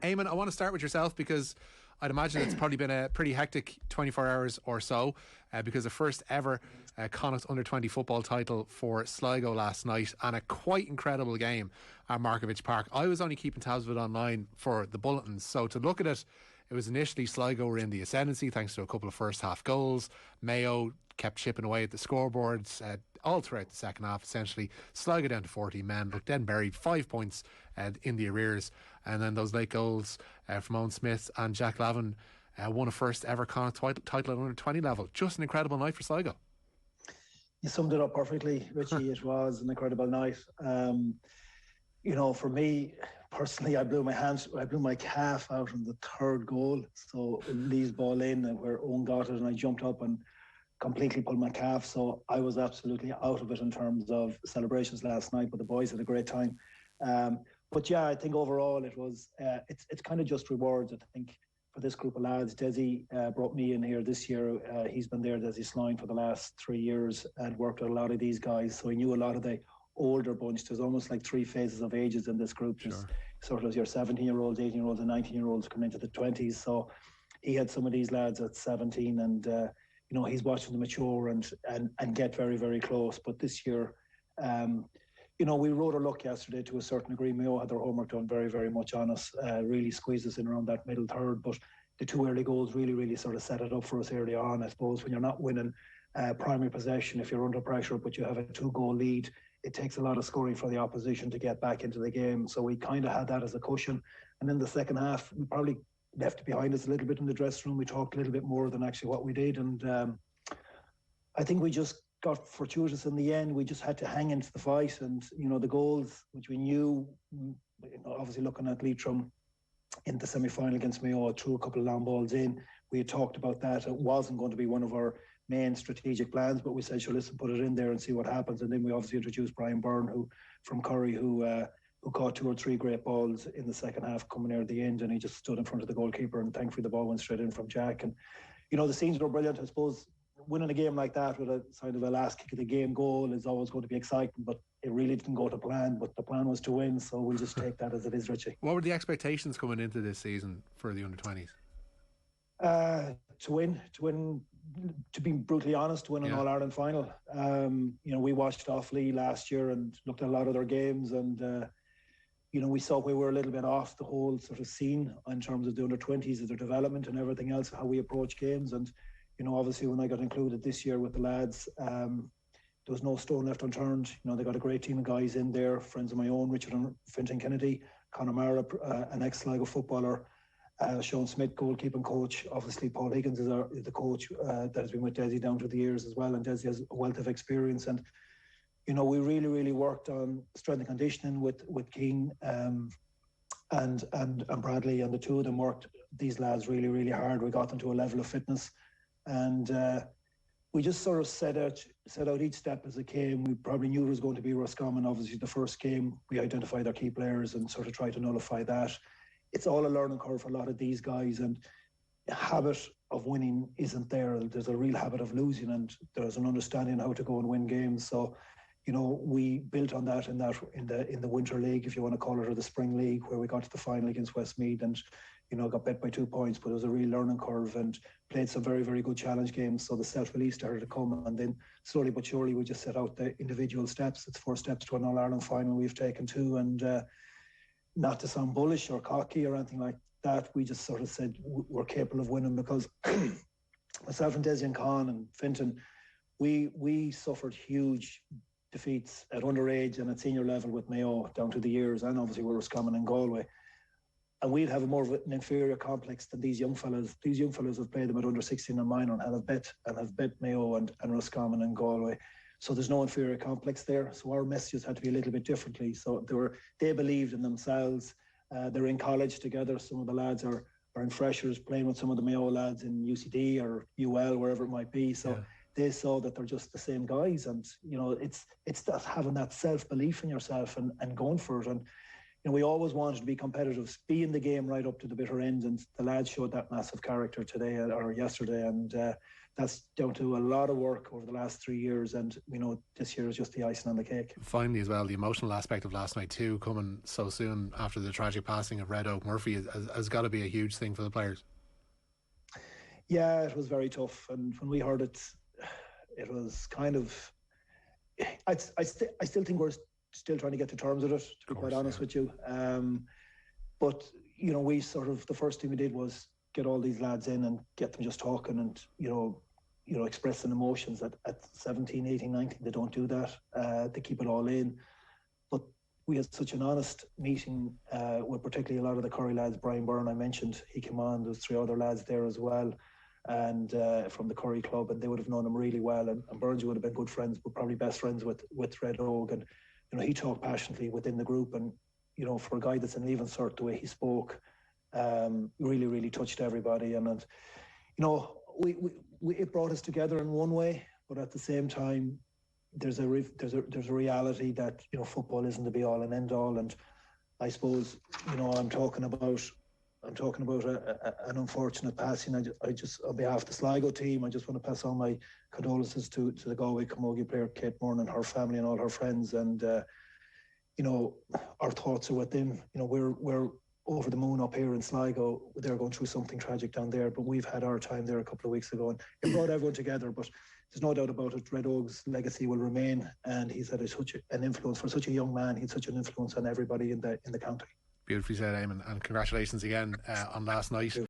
Eamonn, I want to start with yourself because I'd imagine it's probably been a pretty hectic 24 hours or so because the first ever Connacht under-20 football title for Sligo last night, and a quite incredible game at Markievicz Park. I was only keeping tabs of it online for the bulletins, so to look at it, it was initially Sligo were in the ascendancy thanks to a couple of first half goals. Mayo kept chipping away at the scoreboards all throughout the second half, essentially. Sligo down to 14 men, but then buried 5 points in the arrears. And then those late goals from Owen Smith and Jack Lavin won a first ever Connacht title at under 20 level. Just an incredible night for Sligo. You summed it up perfectly, Richie. It was an incredible night. For me personally, I blew my calf out on the third goal. So Lee's ball in, and where Owen got it, and I jumped up and completely pulled my calf. So I was absolutely out of it in terms of celebrations last night. But the boys had a great time. But yeah, I think overall it was. It's kind of just rewards. I think for this group of lads, Desi brought me in here this year. He's been there, Desi Sloan, for the last 3 years and worked with a lot of these guys. So he knew a lot of the older bunch. There's almost like three phases of ages in this group. There's sort of your 17-year-olds, 18-year-olds and 19-year-olds coming into the 20s. So he had some of these lads at 17 and he's watching them mature and get very, very close. But this year, we rode our luck yesterday to a certain degree. Mayo had their homework done very, very much on us, really squeezed us in around that middle third. But the two early goals really, really sort of set it up for us early on. I suppose when you're not winning primary possession, if you're under pressure but you have a 2-goal lead, it takes a lot of scoring for the opposition to get back into the game. So we kind of had that as a cushion. And in the second half, we probably left it behind us a little bit in the dressing room. We talked a little bit more than actually what we did. And I think we just got fortuitous in the end. We just had to hang into the fight. And, the goals, which we knew, obviously looking at Leitrim in the semi-final against Mayo, threw a couple of long balls in. We had talked about that. It wasn't going to be one of our main strategic plans, but we said, sure, listen, put it in there and see what happens. And then we obviously introduced Brian Byrne, from Curry, who caught 2 or 3 great balls in the second half coming near the end, and he just stood in front of the goalkeeper, and thankfully the ball went straight in from Jack. And the scenes were brilliant. I suppose winning a game like that with a kind of a last kick of the game goal is always going to be exciting, but it really didn't go to plan. But the plan was to win, so we'll just take that as it is, Richie. What were the expectations coming into this season for the under-20s? To win, to be brutally honest, to win an All-Ireland final. We watched Offaly last year and looked at a lot of their games, and we saw we were a little bit off the whole sort of scene in terms of the under-20s, of their development and everything else, how we approach games. And obviously when I got included this year with the lads, there was no stone left unturned. They got a great team of guys in there, friends of my own, Richard and Fintan Kennedy, Conor Mara, an ex-Sligo footballer, Sean Smith, goalkeeping coach. Obviously Paul Higgins is the coach that has been with Desi down through the years as well, and Desi has a wealth of experience. And we really, really worked on strength and conditioning with King and Bradley, and the two of them worked these lads really, really hard. We got them to a level of fitness, and we just sort of set out each step as it came. We probably knew it was going to be Roscommon. Obviously the first game we identified their key players and sort of tried to nullify that. It's all a learning curve for a lot of these guys, and the habit of winning isn't there. There's a real habit of losing, and there's an understanding how to go and win games. So, we built on that in the Winter League, if you want to call it, or the Spring League, where we got to the final against Westmeath and, got bet by 2 points, but it was a real learning curve, and played some very, very good challenge games. So the self-release started to come, and then slowly but surely we just set out the individual steps. It's 4 steps to an All-Ireland final. We've taken 2, and not to sound bullish or cocky or anything like that, we just sort of said we're capable of winning, because myself and Desi and Con and Fintan, we suffered huge defeats at underage and at senior level with Mayo down to the years, and obviously we were Roscommon and Galway. And we'd have more of an inferior complex than these young fellas. These young fellas have played them at under 16 and minor and have bet Mayo and Roscommon and Galway. So there's no inferior complex there. So our messages had to be a little bit differently. So they believed in themselves. They're in college together. Some of the lads are in freshers playing with some of the Mayo lads in UCD or UL, wherever it might be. So they saw that they're just the same guys. And, it's that having that self-belief in yourself and going for it. And, we always wanted to be competitive, be in the game right up to the bitter end, and the lads showed that massive character today or yesterday, and that's down to a lot of work over the last 3 years, and this year is just the icing on the cake. Finally as well, the emotional aspect of last night too, coming so soon after the tragic passing of Red Oak Murphy, has got to be a huge thing for the players. Yeah, it was very tough, and when we heard it, it was kind of, I still think we're still trying to get to terms with it, to be quite honest with you. But we sort of, the first thing we did was get all these lads in and get them just talking and expressing emotions. At 17, 18, 19, they don't do that. They keep it all in. But we had such an honest meeting with particularly a lot of the Curry lads. Brian Byrne, I mentioned, he came on. There's 3 other lads there as well, and from the Curry club, and they would have known him really well. And Burns would have been good friends, but probably best friends with Red Oak. And he talked passionately within the group, and for a guy that's in leaving cert, the way he spoke really, really touched everybody. And it brought us together in one way, but at the same time, there's a reality that football isn't the be all and end all. And I suppose I'm talking about an unfortunate passing. I just, on behalf of the Sligo team, I just want to pass on my condolences to the Galway Camogie player Kate Moran and her family and all her friends. And our thoughts are with them. We're over the moon up here in Sligo. They're going through something tragic down there, but we've had our time there a couple of weeks ago, and it brought everyone together. But there's no doubt about it, Red Oak's legacy will remain, and he's had such an influence for such a young man. He had such an influence on everybody in the county. Beautifully said, Eamon, and congratulations again on last night.